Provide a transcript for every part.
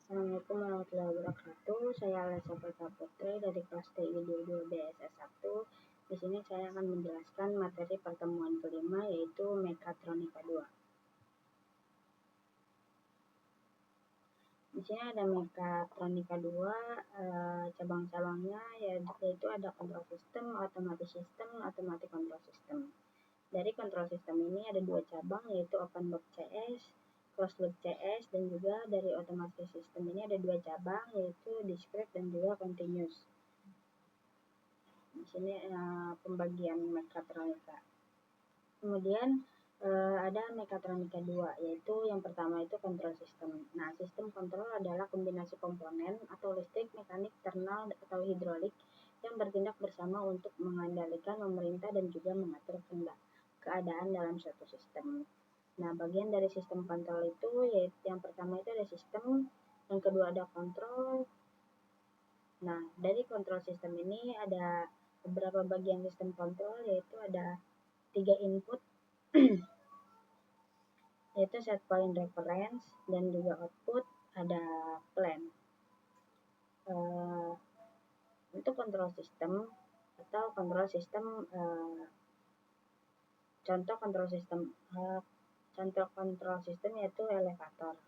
Assalamualaikum warahmatullahi wabarakatuh. Saya Alessa Putri dari kelas TI 22 BSS 1. Di sini saya akan menjelaskan materi pertemuan kelima, yaitu Mekatronika 2. Di sini ada Mekatronika 2, cabang-cabangnya yaitu ada control system, automatic system, automatic control system. Dari control system ini ada dua cabang, yaitu open loop CS, closed loop CS, dan juga dari automatic system ini ada dua cabang, yaitu discrete dan juga continuous. Di sini pembagian mekatronika. Kemudian ada mekatronika 2, yaitu yang pertama itu control system. Nah, sistem kontrol adalah kombinasi komponen atau listrik, mekanik, thermal, atau hidrolik yang bertindak bersama untuk mengendalikan, memerintah, dan juga mengatur keadaan dalam suatu sistem. Nah, bagian dari sistem kontrol itu yaitu yang pertama itu ada sistem, yang kedua ada kontrol. Nah, dari kontrol sistem ini ada beberapa bagian sistem kontrol, yaitu ada 3 input yaitu set point reference dan juga output, ada plan. Untuk kontrol sistem atau kontrol sistem contoh kontrol sistem yaitu elevator.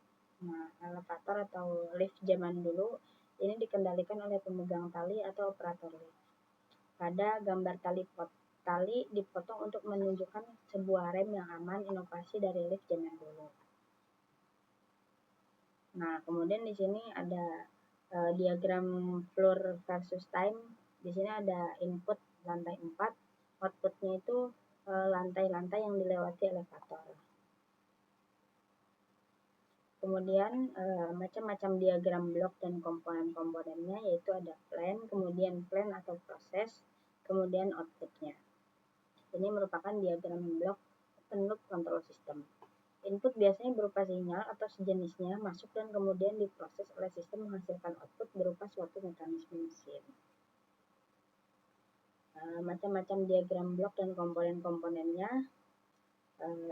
Nah, elevator atau lift zaman dulu ini dikendalikan oleh pemegang tali atau operator lift. Pada gambar tali dipotong untuk menunjukkan sebuah rem yang aman, inovasi dari lift zaman dulu. Nah, kemudian di sini ada diagram floor versus time. Di sini ada input lantai 4, outputnya itu lantai-lantai yang dilewati elevator. Kemudian macam-macam diagram blok dan komponen-komponennya, yaitu ada plan, kemudian plan atau proses, kemudian outputnya. Ini merupakan diagram blok open loop control system. Input biasanya berupa sinyal atau sejenisnya masuk dan kemudian diproses oleh sistem menghasilkan output berupa suatu mekanisme mesin. Macam-macam diagram blok dan komponen-komponennya.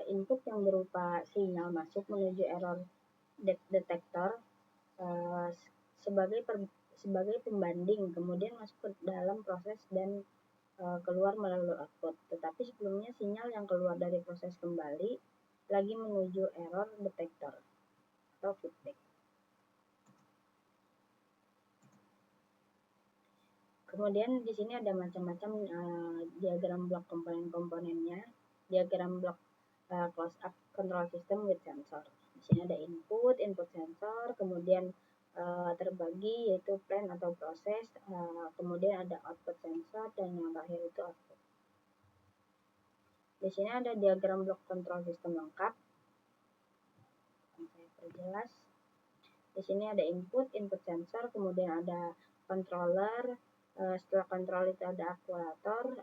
Input yang berupa sinyal masuk menuju error detektor sebagai pembanding, kemudian masuk ke dalam proses dan keluar melalui output. Tetapi sebelumnya sinyal yang keluar dari proses kembali lagi menuju error detektor atau feedback. Kemudian di sini ada macam-macam diagram blok komponen-komponennya. Diagram blok close up control system with sensor. Di sini ada input sensor, kemudian terbagi yaitu plan atau proses, kemudian ada output sensor, dan yang terakhir itu output. Di sini ada diagram blok control system lengkap. Saya perjelas. Di sini ada input sensor, kemudian ada controller, setelah kontrol itu ada aktuator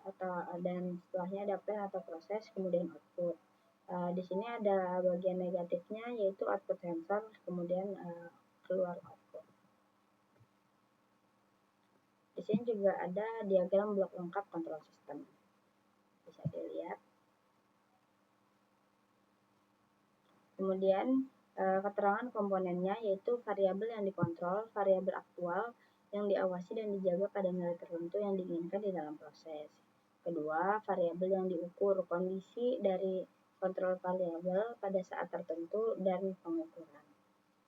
dan setelahnya ada plan atau proses, kemudian output. Di sini ada bagian negatifnya yaitu output sensor, kemudian keluar output. Di sini juga ada diagram blok lengkap kontrol sistem. Bisa dilihat. Kemudian keterangan komponennya yaitu variabel yang dikontrol, variabel aktual yang diawasi dan dijaga pada nilai tertentu yang diinginkan di dalam proses. Kedua, variabel yang diukur, kondisi dari kontrol variabel pada saat tertentu dan pengukuran.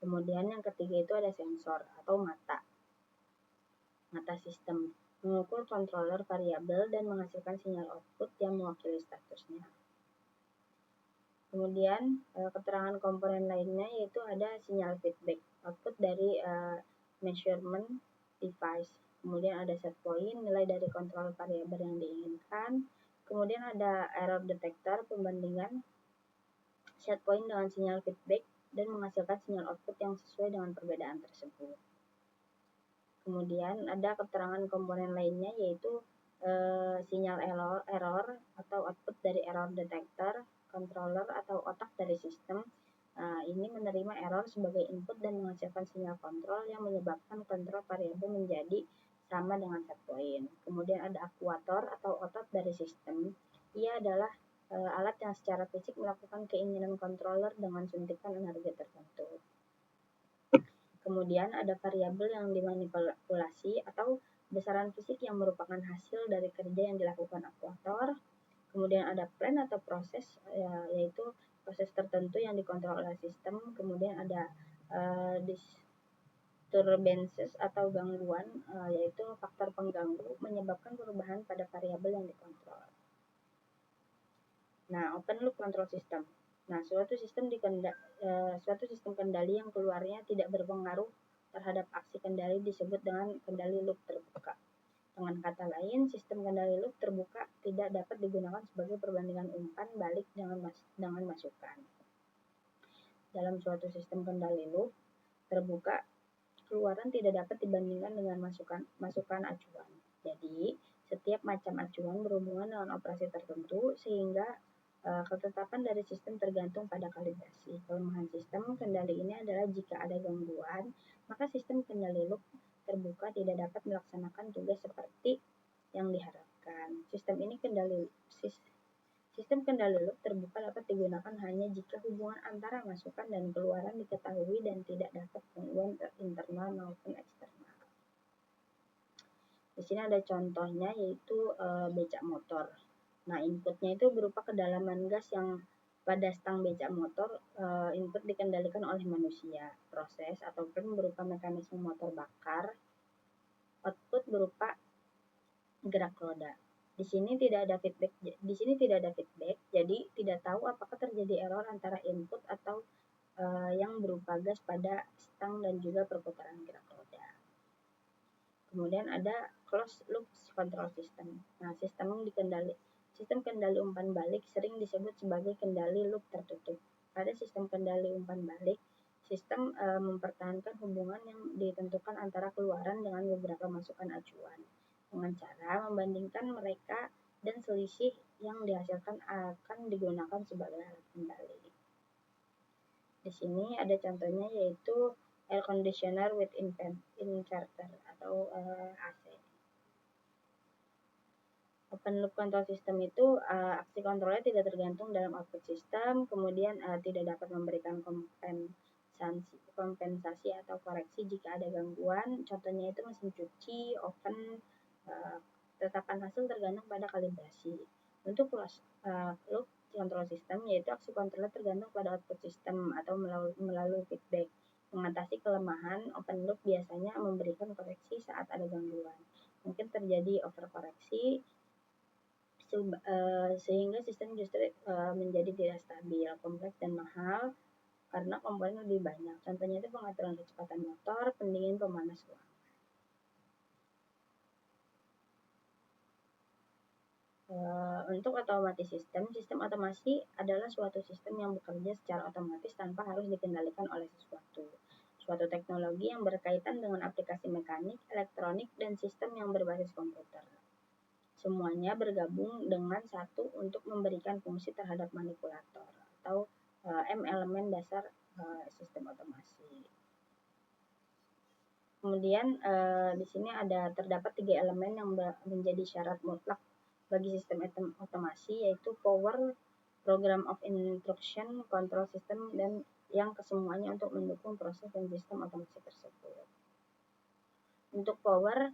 Kemudian yang ketiga itu ada sensor atau mata sistem, mengukur controller variabel dan menghasilkan sinyal output yang mewakili statusnya. Kemudian keterangan komponen lainnya yaitu ada sinyal feedback, output dari measurement device. Kemudian ada set point, nilai dari kontrol variabel yang diinginkan. Kemudian ada error detector, pembandingan set point dengan sinyal feedback dan menghasilkan sinyal output yang sesuai dengan perbedaan tersebut. Kemudian ada keterangan komponen lainnya yaitu sinyal error atau output dari error detector, controller atau otak dari sistem. Ini menerima error sebagai input dan menghasilkan sinyal kontrol yang menyebabkan kontrol variabel menjadi sama dengan set point. Kemudian ada aktuator atau otot dari sistem. Ia adalah alat yang secara fisik melakukan keinginan controller dengan suntikan energi tertentu. Kemudian ada variabel yang dimanipulasi atau besaran fisik yang merupakan hasil dari kerja yang dilakukan aktuator. Kemudian ada plan atau proses, yaitu proses tertentu yang dikontrol oleh sistem. Kemudian ada disturbances atau gangguan, yaitu faktor pengganggu menyebabkan perubahan pada variabel yang dikontrol. Nah, open loop control system. Nah, suatu sistem kendali yang keluarnya tidak berpengaruh terhadap aksi kendali disebut dengan kendali loop terbuka. Dengan kata lain, sistem kendali loop terbuka tidak dapat digunakan sebagai perbandingan umpan balik dengan masukan. Dalam suatu sistem kendali loop terbuka, keluaran tidak dapat dibandingkan dengan masukan acuan. Jadi, setiap macam acuan berhubungan dengan operasi tertentu sehingga ketetapan dari sistem tergantung pada kalibrasi. Kelemahan sistem kendali ini adalah jika ada gangguan, maka sistem kendali loop terbuka tidak dapat melaksanakan tugas seperti yang diharapkan. Sistem kendali loop terbuka dapat digunakan hanya jika hubungan antara masukan dan keluaran diketahui dan tidak dapat gangguan internal maupun eksternal. Di sini ada contohnya, yaitu becak motor. Nah, inputnya itu berupa kedalaman gas yang pada stang becak motor. Input dikendalikan oleh manusia. Proses ataupun berupa mekanisme motor bakar. Output berupa gerak roda. Di sini tidak ada feedback. Jadi tidak tahu apakah terjadi error antara input atau yang berupa gas pada stang dan juga perputaran gerak roda. Kemudian ada closed loop control system. Nah, sistem kendali umpan balik sering disebut sebagai kendali loop tertutup. Pada sistem kendali umpan balik, sistem mempertahankan hubungan yang ditentukan antara keluaran dengan beberapa masukan acuan dengan cara membandingkan mereka, dan selisih yang dihasilkan akan digunakan sebagai alat kendali. Di sini ada contohnya, yaitu air conditioner with inverter atau AC. Open loop control system itu aksi kontrolnya tidak tergantung dalam output sistem, kemudian tidak dapat memberikan kompensasi atau koreksi jika ada gangguan. Contohnya itu mesin cuci, oven. Tetapan hasil tergantung pada kalibrasi. Untuk closed loop control system, yaitu aksi kontrolnya tergantung pada output sistem atau melalui feedback. Mengatasi kelemahan, open loop biasanya memberikan koreksi saat ada gangguan. Mungkin terjadi overkoreksi, sehingga sistem justru menjadi tidak stabil, kompleks dan mahal karena komponen lebih banyak. Contohnya itu pengaturan kecepatan motor, pendingin, pemanas ruangan. Untuk otomatis sistem otomasi adalah suatu sistem yang bekerja secara otomatis tanpa harus dikendalikan oleh suatu teknologi yang berkaitan dengan aplikasi mekanik, elektronik, dan sistem yang berbasis komputer. Semuanya bergabung dengan satu untuk memberikan fungsi terhadap manipulator atau elemen dasar sistem otomasi. Kemudian di sini terdapat 3 elemen yang menjadi syarat mutlak bagi sistem otomasi, yaitu power, program of instruction, control system, dan yang kesemuanya untuk mendukung proses dan sistem otomasi tersebut. Untuk power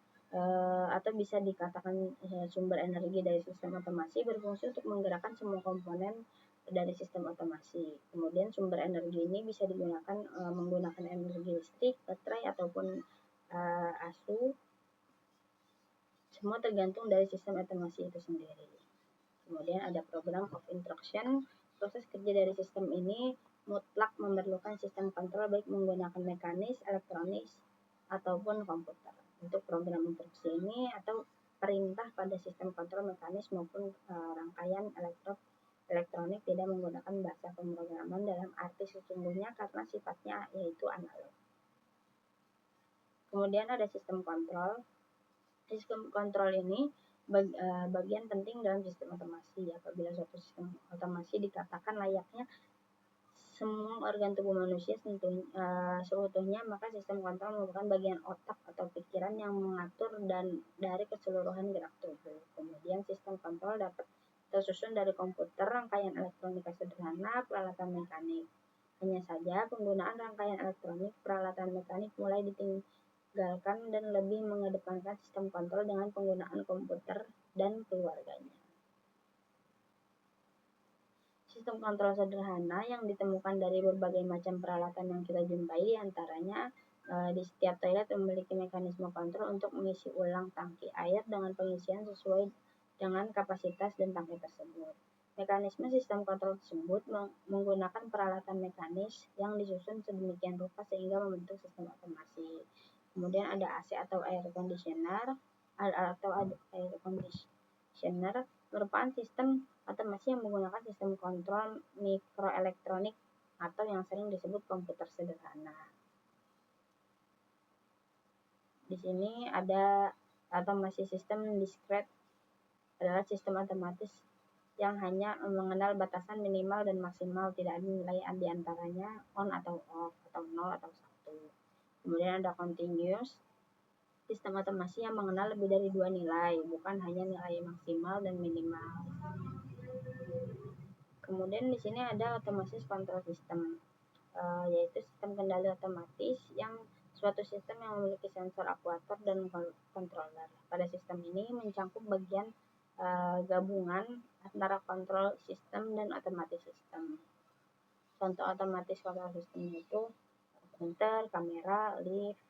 atau bisa dikatakan sumber energi dari sistem otomasi berfungsi untuk menggerakkan semua komponen dari sistem otomasi. Kemudian sumber energi ini bisa digunakan menggunakan energi listrik, baterai, ataupun ASU. Semua tergantung dari sistem otomasi itu sendiri. Kemudian ada program of instruction. Proses kerja dari sistem ini mutlak memerlukan sistem kontrol baik menggunakan mekanis, elektronik, ataupun komputer. Untuk program instruksi ini atau perintah pada sistem kontrol mekanis maupun rangkaian elektronik tidak menggunakan bahasa pemrograman dalam arti sesungguhnya karena sifatnya yaitu analog. Kemudian ada sistem kontrol. Sistem kontrol ini bagian penting dalam sistem otomasi. Apabila suatu sistem otomasi dikatakan layaknya semua organ tubuh manusia seutuhnya, maka sistem kontrol merupakan bagian otak atau pikiran yang mengatur dan dari keseluruhan gerak tubuh. Kemudian sistem kontrol dapat tersusun dari komputer, rangkaian elektronika sederhana, peralatan mekanik. Hanya saja penggunaan rangkaian elektronik peralatan mekanik mulai ditinggalkan dan lebih mengedepankan sistem kontrol dengan penggunaan komputer dan keluarganya. Sistem kontrol sederhana yang ditemukan dari berbagai macam peralatan yang kita jumpai, antaranya di setiap toilet memiliki mekanisme kontrol untuk mengisi ulang tangki air dengan pengisian sesuai dengan kapasitas dan tangki tersebut. Mekanisme sistem kontrol tersebut menggunakan peralatan mekanis yang disusun sedemikian rupa sehingga membentuk sistem otomasi. Kemudian ada AC atau air conditioner merupakan sistem otomasi yang menggunakan sistem kontrol mikroelektronik atau yang sering disebut komputer sederhana. Di sini ada otomasi sistem discrete, adalah sistem otomatis yang hanya mengenal batasan minimal dan maksimal, tidak ada nilai di antaranya on atau off atau 0 atau 1. Kemudian ada continuous, sistem otomasi yang mengenal lebih dari dua nilai, bukan hanya nilai maksimal dan minimal. Kemudian di sini ada otomatis control system, yaitu sistem kendali otomatis yang suatu sistem yang memiliki sensor, aktuator, dan controller. Pada sistem ini mencangkup bagian gabungan antara kontrol sistem dan otomatis sistem. Contoh otomatis kontrol sistem itu printer, kamera, lift.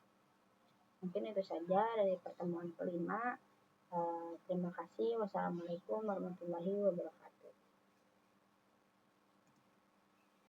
Mungkin itu saja dari pertemuan kelima. Terima kasih. Wassalamualaikum warahmatullahi wabarakatuh.